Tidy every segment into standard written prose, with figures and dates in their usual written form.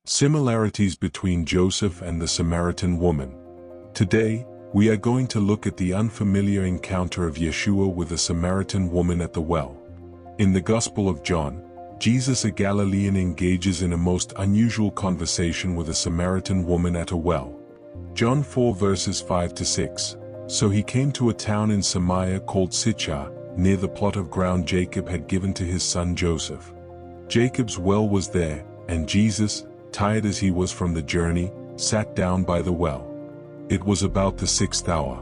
Similarities between Joseph and the Samaritan woman. Today, we are going to look at the unfamiliar encounter of Yeshuah with a Samaritan woman at the well. In the Gospel of John, Jesus, a Galilean, engages in a most unusual conversation with a Samaritan woman at a well. John 4 verses 5-6. So he came to a town in Samaria called Sychar, near the plot of ground Jacob had given to his son Joseph. Jacob's well was there, and Jesus, tired as he was from the journey, sat down by the well. It was about the 6th hour.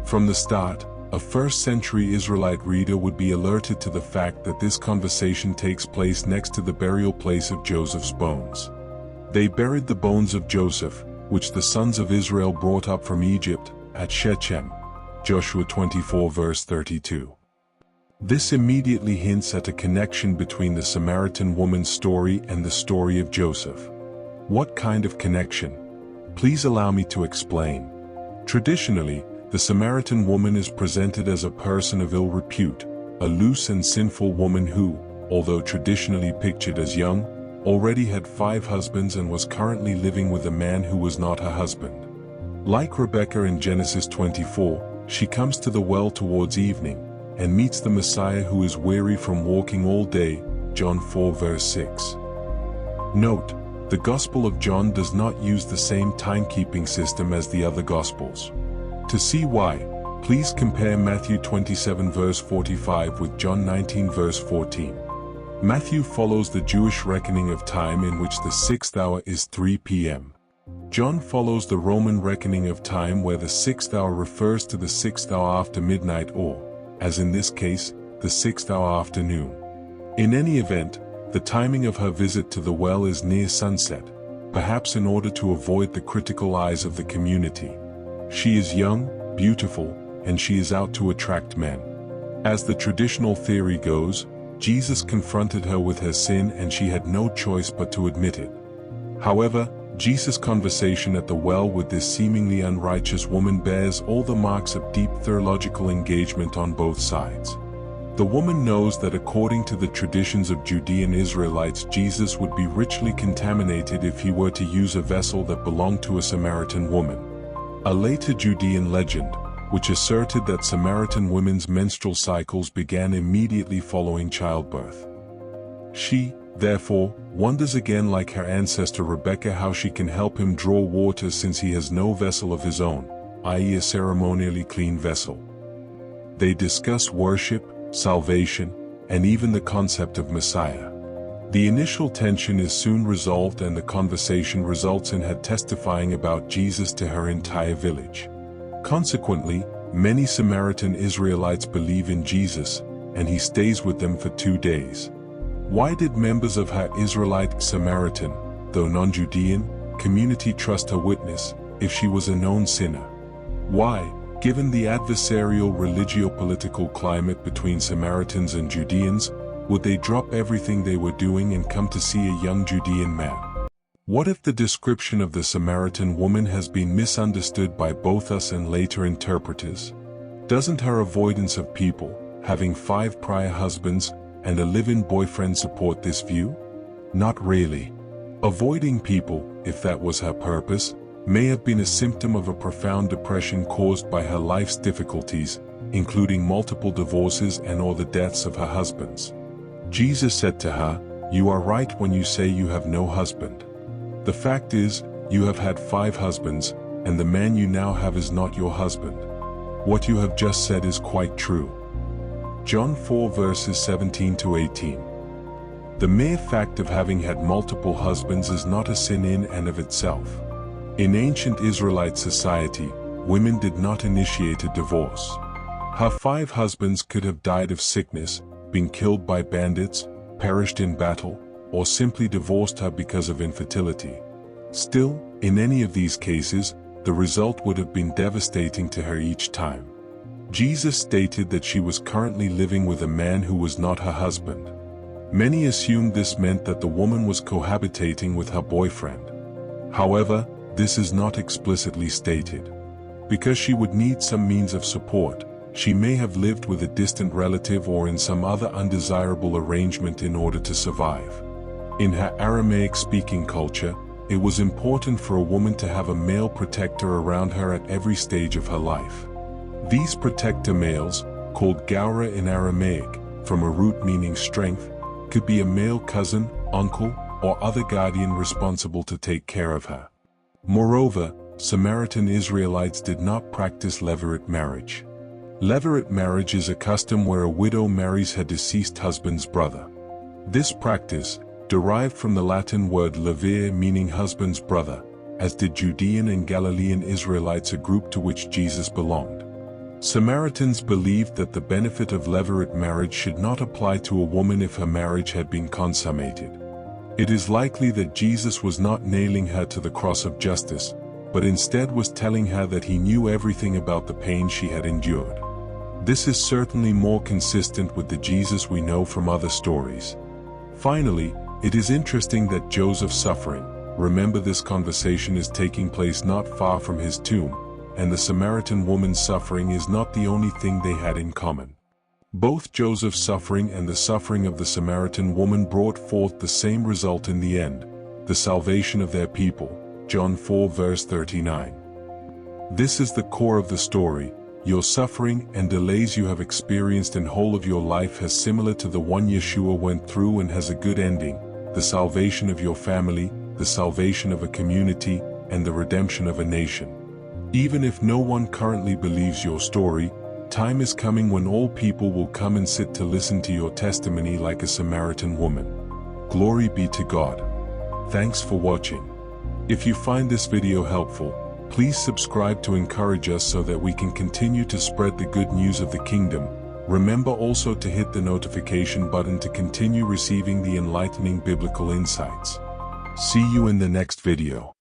From the start, a first-century Israelite reader would be alerted to the fact that this conversation takes place next to the burial place of Joseph's bones. They buried the bones of Joseph, which the sons of Israel brought up from Egypt, at Shechem. Joshua 24 verse 32. This immediately hints at a connection between the Samaritan woman's story and the story of Joseph. What kind of connection? Please allow me to explain. Traditionally, the Samaritan woman is presented as a person of ill repute, a loose and sinful woman who, although traditionally pictured as young, already had 5 husbands and was currently living with a man who was not her husband. Like Rebekah in Genesis 24, she comes to the well towards evening, and meets the Messiah who is weary from walking all day, John 4 verse 6. Note, the Gospel of John does not use the same timekeeping system as the other Gospels. To see why, please compare Matthew 27 verse 45 with John 19 verse 14. Matthew follows the Jewish reckoning of time in which the 6th hour is 3 p.m. John follows the Roman reckoning of time where the 6th hour refers to the 6th hour after midnight or, as in this case, the 6th hour afternoon. In any event, the timing of her visit to the well is near sunset, perhaps in order to avoid the critical eyes of the community. She is young, beautiful, and she is out to attract men. As the traditional theory goes, Jesus confronted her with her sin and she had no choice but to admit it. However, Jesus' conversation at the well with this seemingly unrighteous woman bears all the marks of deep theological engagement on both sides. The woman knows that according to the traditions of Judean Israelites, Jesus would be richly contaminated if he were to use a vessel that belonged to a Samaritan woman. A later Judean legend, which asserted that Samaritan women's menstrual cycles began immediately following childbirth. She, therefore, wonders again, like her ancestor Rebekah, how she can help him draw water since he has no vessel of his own, i.e. a ceremonially clean vessel. They discuss worship, salvation, and even the concept of Messiah. The initial tension is soon resolved and the conversation results in her testifying about Jesus to her entire village. Consequently, many Samaritan Israelites believe in Jesus, and he stays with them for 2 days. Why did members of her Israelite Samaritan, though non-Judean, community trust her witness, if she was a known sinner? Why, given the adversarial religio-political climate between Samaritans and Judeans, would they drop everything they were doing and come to see a young Judean man? What if the description of the Samaritan woman has been misunderstood by both us and later interpreters? Doesn't her avoidance of people, having 5 prior husbands, and a live-in boyfriend support this view? Not really. Avoiding people, if that was her purpose, may have been a symptom of a profound depression caused by her life's difficulties, including multiple divorces and/or the deaths of her husbands. Jesus said to her, "You are right when you say you have no husband. The fact is, you have had 5 husbands, and the man you now have is not your husband. What you have just said is quite true." John 4 verses 17-18. The mere fact of having had multiple husbands is not a sin in and of itself. In ancient Israelite society, women did not initiate a divorce. Her 5 husbands could have died of sickness, been killed by bandits, perished in battle, or simply divorced her because of infertility. Still, in any of these cases, the result would have been devastating to her each time. Jesus stated that she was currently living with a man who was not her husband. Many assumed this meant that the woman was cohabitating with her boyfriend. However, this is not explicitly stated. Because she would need some means of support, she may have lived with a distant relative or in some other undesirable arrangement in order to survive. In her Aramaic-speaking culture, it was important for a woman to have a male protector around her at every stage of her life. These protector males, called gaura in Aramaic, from a root meaning strength, could be a male cousin, uncle, or other guardian responsible to take care of her. Moreover, Samaritan Israelites did not practice levirate marriage. Levirate marriage is a custom where a widow marries her deceased husband's brother. This practice, derived from the Latin word levir meaning husband's brother, as did Judean and Galilean Israelites, a group to which Jesus belonged. Samaritans believed that the benefit of levirate marriage should not apply to a woman if her marriage had been consummated. It is likely that Jesus was not nailing her to the cross of justice, but instead was telling her that he knew everything about the pain she had endured. This is certainly more consistent with the Jesus we know from other stories. Finally, it is interesting that Joseph's suffering, remember this conversation is taking place not far from his tomb, and the Samaritan woman's suffering is not the only thing they had in common. Both Joseph's suffering and the suffering of the Samaritan woman brought forth the same result in the end, the salvation of their people. John 4 verse 39. This is the core of the story. Your suffering and delays you have experienced in whole of your life is similar to the one Yeshuah went through and has a good ending, the salvation of your family, the salvation of a community, and the redemption of a nation. Even if no one currently believes your story, time is coming when all people will come and sit to listen to your testimony like a Samaritan woman. Glory be to God. Thanks for watching. If you find this video helpful, please subscribe to encourage us so that we can continue to spread the good news of the kingdom. Remember also to hit the notification button to continue receiving the enlightening biblical insights. See you in the next video.